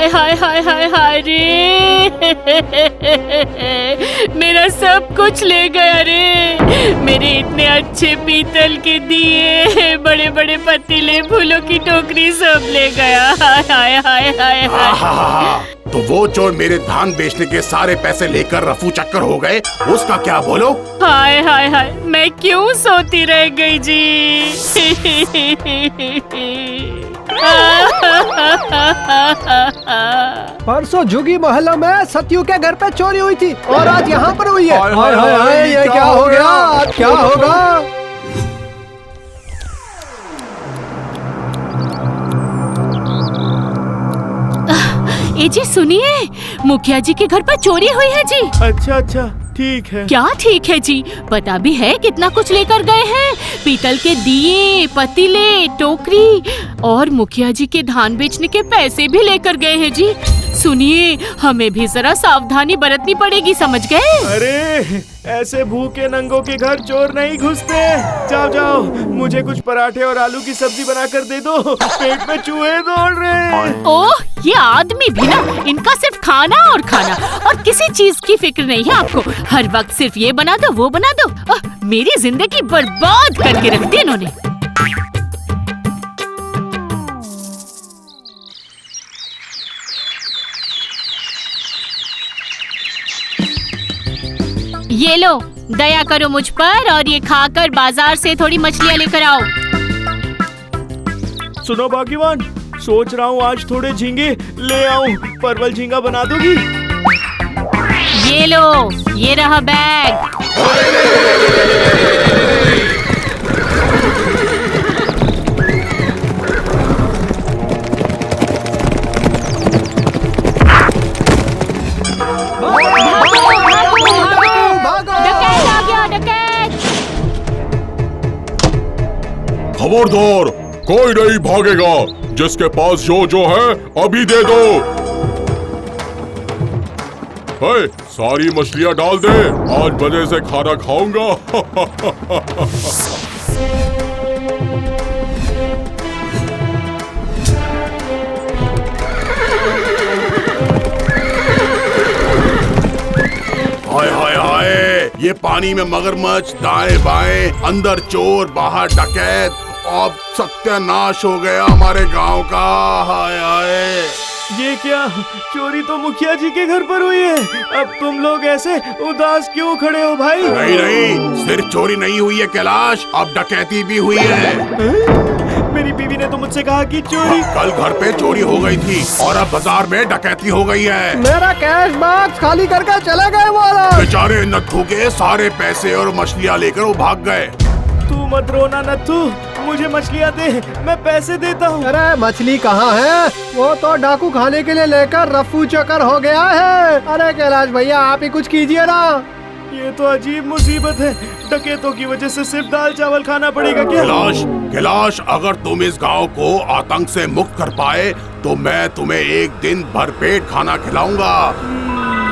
हाय हाय हाय हाय रे। मेरा सब कुछ ले गया रे। मेरे इतने अच्छे पीतल के दिए, बड़े बड़े पतीले, फूलों की टोकरी सब ले गया। हाय हाय हाय हाय हाय। तो वो चोर मेरे धान बेचने के सारे पैसे लेकर रफू चक्कर हो गए, उसका क्या बोलो? हाय हाय हाय, मैं क्यों सोती रह गई जी। परसों झुगी मोहल्ला में सत्यू के घर पे चोरी हुई थी और आज यहाँ पर हुई है। हाय हाय हाय, ये क्या हो गया? आज क्या होगा? ए जी सुनिए, मुखिया जी के घर पर चोरी हुई है जी। अच्छा अच्छा, ठीक है। क्या ठीक है जी? पता भी है कितना कुछ लेकर गए हैं। पीतल के दिए, पतीले, टोकरी और मुखिया जी के धान बेचने के पैसे भी लेकर गए हैं जी। सुनिए, हमें भी जरा सावधानी बरतनी पड़ेगी, समझ गए? अरे ऐसे भूखे नंगों के घर चोर नहीं घुसते। जाओ जाओ, मुझे कुछ पराठे और आलू की सब्जी बनाकर दे दो, पेट में चूहे दौड़ रहे हैं। ओह, ये आदमी भी ना, इनका सिर्फ खाना और खाना और किसी चीज की फिक्र नहीं है आपको। हर वक्त सिर्फ ये बना दो, वो बना दो। मेरी जिंदगी बर्बाद करके रख दी इन्होंने। ये लो, दया करो मुझ पर और ये खाकर बाजार से थोड़ी मछलियाँ लेकर आओ। सुनो भाग्यवान, सोच रहा हूँ आज थोड़े झींगे ले आऊं। परवल झींगा बना दोगी? ये लो, ये रहा बैग। डकैत आ गया, डकैत। खबरदार, कोई नहीं भागेगा। जिसके पास जो है अभी दे दो। सारी मछलियां डाल दे, आज मजे से खाना खाऊंगा। हाय हाय हाय, ये पानी में मगरमच्छ, दाएं बाएं, अंदर चोर, बाहर डकैत। अब सत्यानाश हो गया हमारे गांव का। हाय हाय, ये क्या? चोरी तो मुखिया जी के घर पर हुई है। अब तुम लोग ऐसे उदास क्यों खड़े हो भाई? नहीं नहीं, सिर्फ चोरी नहीं हुई है कैलाश, अब डकैती भी हुई है। मेरी बीवी ने तो मुझसे कहा कि चोरी। कल घर पे चोरी हो गई थी और अब बाजार में डकैती हो गई है। मेरा कैश बॉक्स खाली करके चले गए वो लोग। बेचारे नत्थू के सारे पैसे और मछलियाँ लेकर वो भाग गए। तू मत रोना नत्थू, मुझे मछलियाँ दे, मैं पैसे देता हूँ। अरे मछली कहाँ है? वो तो डाकू खाने के लिए लेकर रफू चक्कर हो गया है। अरे कैलाश भैया, आप ही कुछ कीजिए ना। ये तो अजीब मुसीबत है। डकैतों की वजह से सिर्फ दाल चावल खाना पड़ेगा क्या? कैलाश, अगर तुम इस गांव को आतंक से मुक्त कर पाए तो मैं तुम्हें एक दिन भरपेट खाना खिलाऊंगा।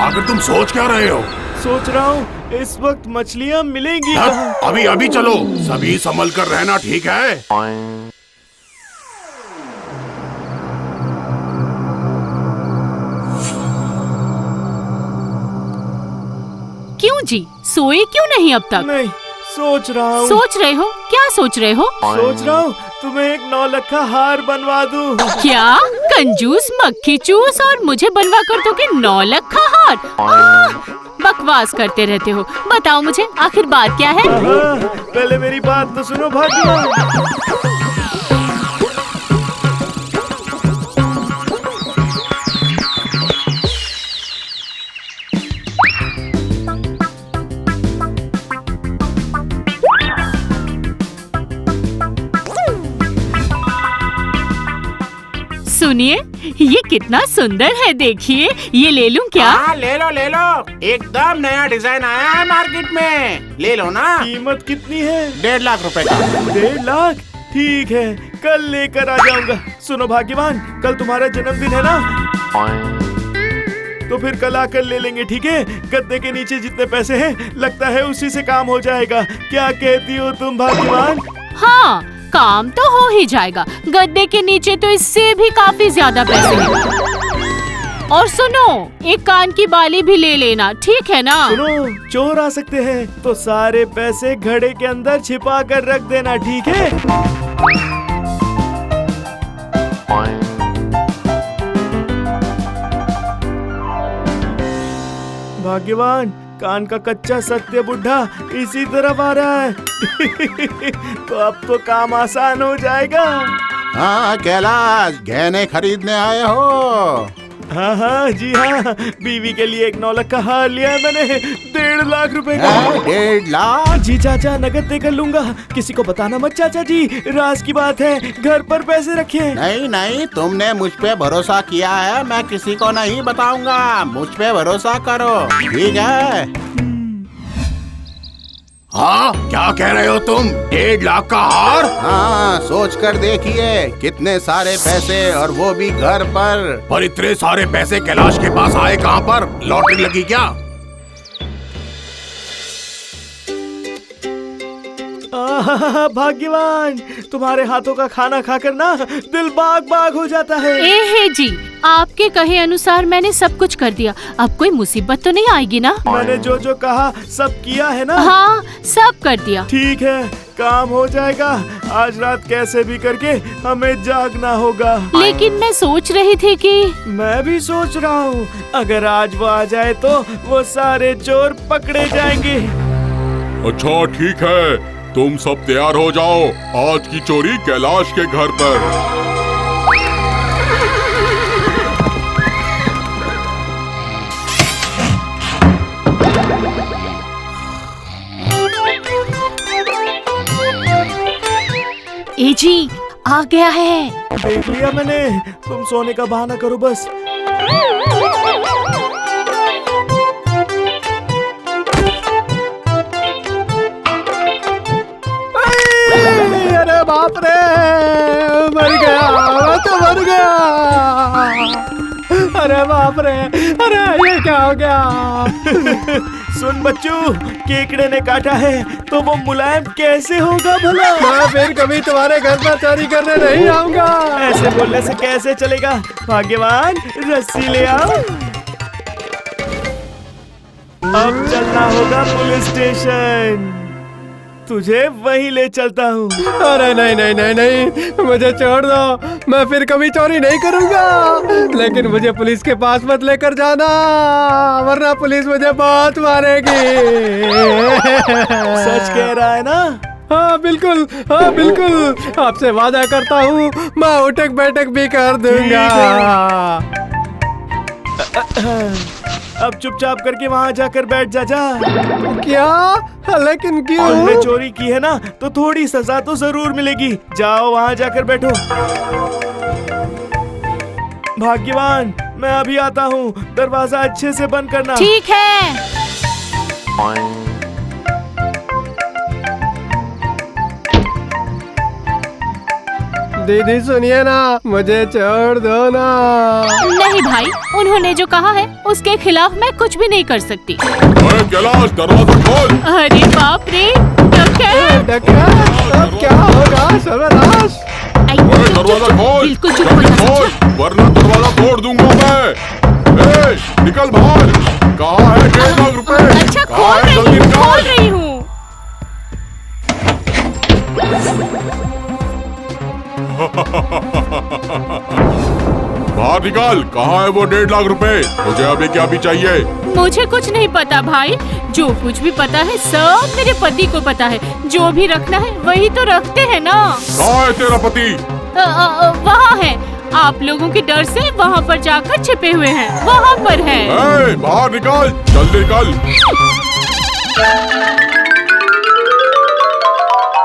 आखिर तुम सोच क्या रहे हो? सोच रहा हूँ इस वक्त मछलियाँ मिलेंगी कहाँ? अभी अभी चलो, सभी संभल कर रहना, ठीक है? क्यों जी, सोए क्यों नहीं अब तक? नहीं, सोच रहा हूँ। सोच रहे हो? क्या सोच रहे हो? सोच रहा हूँ तुम्हें एक 9 लखा हार बनवा दूँ। क्या? कंजूस मक्खी चूस, और मुझे बनवा कर दोगे 9 लखा हार? बकवास करते रहते हो। बताओ मुझे, आखिर बात क्या है? पहले मेरी बात तो सुनो भाग्यवान। सुनिए, ये कितना सुंदर है, देखिए। ये ले लूं क्या? हाँ, ले लो ले लो, एकदम नया डिजाइन आया है मार्केट में, ले लो ना। कीमत कितनी है? 1.5 लाख रुपए का। 1.5 लाख? ठीक है, कल लेकर आ जाऊंगा। सुनो भाग्यवान, कल तुम्हारा जन्मदिन है ना? तो फिर कल आकर ले लेंगे, ठीक है? गद्दे के नीचे जितने पैसे हैं, लगता है उसी से काम हो जाएगा। क्या कहती हो तुम भाग्यवान? हाँ, काम तो हो ही जाएगा। गद्दे के नीचे तो इससे भी काफी ज्यादा पैसे हैं। और सुनो, एक कान की बाली भी ले लेना, ठीक है ना? सुनो, चोर आ सकते हैं तो सारे पैसे घड़े के अंदर छिपा कर रख देना, ठीक है? भाग्यवान, कान का कच्चा सत्य बुढ़ा इसी तरफ आ रहा है। तो अब तो काम आसान हो जाएगा। हाँ कैलाश, गहने खरीदने आए हो? हाँ हाँ जी हाँ, बीवी के लिए एक 9 लाख का हार लिया है मैंने, 1.5 लाख रुपए का। 1.5 लाख? जी चाचा, नगद देकर लूंगा, किसी को बताना मत चाचा जी, राज की बात है, घर पर पैसे रखे। नहीं नहीं, तुमने मुझ पे भरोसा किया है, मैं किसी को नहीं बताऊंगा, मुझ पे भरोसा करो, ठीक है? हाँ, क्या कह रहे हो तुम? 1.5 लाख का हार? हाँ, सोच कर देखिए, कितने सारे पैसे, और वो भी घर पर इतने सारे पैसे कैलाश के पास आए कहाँ पर? लॉटरी लगी क्या? भाग्यवान, तुम्हारे हाथों का खाना खाकर ना दिल बाग बाग हो जाता है। हे जी, आपके कहे अनुसार मैंने सब कुछ कर दिया, अब कोई मुसीबत तो नहीं आएगी ना? मैंने जो जो कहा सब किया है ना? हाँ, सब कर दिया। ठीक है, काम हो जाएगा, आज रात कैसे भी करके हमें जागना होगा। लेकिन मैं सोच रही थी कि मैं भी सोच रहा हूँ, अगर आज वो आ जाए तो वो सारे चोर पकड़े जाएंगे। अच्छा ठीक है, तुम सब तैयार हो जाओ, आज की चोरी कैलाश के घर पर। ए जी, आ गया है। देख लिया मैंने, तुम सोने का बहाना करो बस। अरे बाप रे, मर गया, मैं तो मर गया। अरे बाप रे, अरे ये क्या हो गया? सुन बच्चू, केकड़े ने काटा है तो वो मुलायम कैसे होगा भला? मैं फिर कभी तुम्हारे घर पर चोरी करने नहीं आऊंगा। ऐसे बोलने से कैसे चलेगा? भाग्यवान, रस्सी ले आओ। अब चलना होगा पुलिस स्टेशन, तुझे वहीं ले चलता हूँ। अरे नहीं नहीं नहीं नहीं, मुझे छोड़ दो, मैं फिर कभी चोरी नहीं करूंगा, लेकिन मुझे पुलिस के पास मत लेकर जाना, वरना पुलिस मुझे बहुत मारेगी। सच कह रहा है ना? हाँ बिल्कुल, हाँ बिल्कुल, आपसे वादा करता हूँ, मैं उठक बैठक भी कर दूंगा। अब चुपचाप करके वहाँ जाकर बैठ जा। क्या? लेकिन क्यों? तुमने चोरी की है ना, तो थोड़ी सजा तो जरूर मिलेगी। जाओ वहाँ जाकर बैठो। भाग्यवान, मैं अभी आता हूँ, दरवाजा अच्छे से बंद करना। ठीक है। दीदी सुनिए ना, मुझे छोड़ दो ना। नहीं भाई, उन्होंने जो कहा है उसके खिलाफ मैं कुछ भी नहीं कर सकती। कैलाश, दरवाजा खोल। अरे बाप रे, अब क्या होगा? सर्वनाश! दरवाजा खोल, बिल्कुल चुप हो जल्दी जा। खोल, वरना दरवाजा तोड़ दूंगा मैं। निकल बाहर, कहाँ है 1.5 लाख रुपए? अच्छा, कहाँ है? जल्दी निकाल। खोल रही हूँ। बाहर निकाल, कहाँ है वो 1.5 लाख रुपए? मुझे अभी क्या भी चाहिए। मुझे कुछ नहीं पता भाई, जो कुछ भी पता है सब मेरे पति को पता है, जो भी रखना है वही तो रखते हैं ना। कहाँ है तेरा पति? वहाँ है, आप लोगों के डर से वहाँ पर जाकर छिपे हुए हैं, वहाँ पर है। बाहर निकाल, जल्दी निकाल।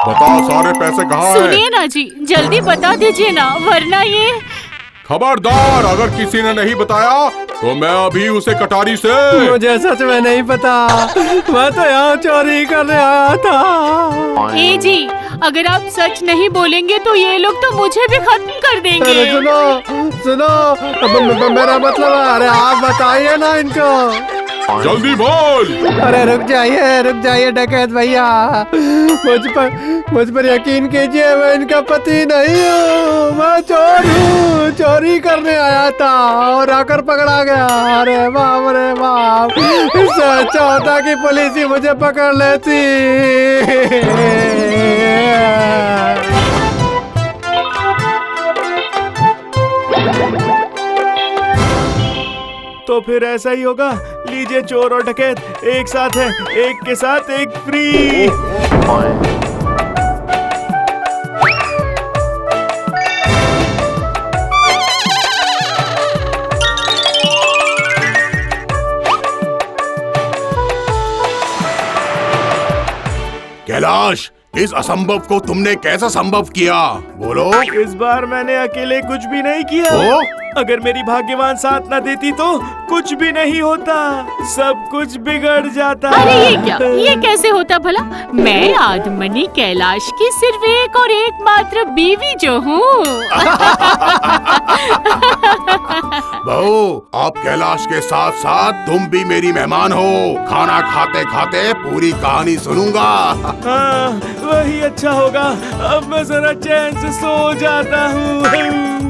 बता, सारे पैसे कहाँ हैं? सुनिए ना जी, जल्दी बता दीजिए ना, वरना ये। खबरदार, अगर किसी ने नहीं बताया तो मैं अभी उसे कटारी से। मुझे सच में नहीं पता, मैं तो यहाँ चोरी करने आया था। ए जी, अगर आप सच नहीं बोलेंगे तो ये लोग तो मुझे भी खत्म कर देंगे। अरे सुनो सुनो, मेरा मतलब, अरे आप बताइए ना इनको। जल्दी बोल। अरे रुक जाइए डकैत भैया, मुझ पर यकीन कीजिए, मैं इनका पति नहीं हूँ, मैं चोर हूँ, चोरी करने आया था और आकर पकड़ा गया। अरे बाप, इससे अच्छा होता कि पुलिस ही मुझे पकड़ लेती। तो फिर ऐसा ही होगा। लीजिए, चोर और डकैत एक साथ है, एक के साथ एक फ्री। कैलाश, इस असंभव को तुमने कैसा संभव किया? बोलो। इस बार मैंने अकेले कुछ भी नहीं किया। ओ? अगर मेरी भाग्यवान साथ न देती तो कुछ भी नहीं होता, सब कुछ बिगड़ जाता। अरे ये क्या, ये कैसे होता भला? मैं आदमनी कैलाश की सिर्फ एक और एकमात्र बीवी जो हूँ। बहू, आप कैलाश के साथ साथ तुम भी मेरी मेहमान हो। खाना खाते खाते पूरी कहानी सुनूंगा। हाँ, वही अच्छा होगा। अब मैं जरा चैन से सो जाता हूँ।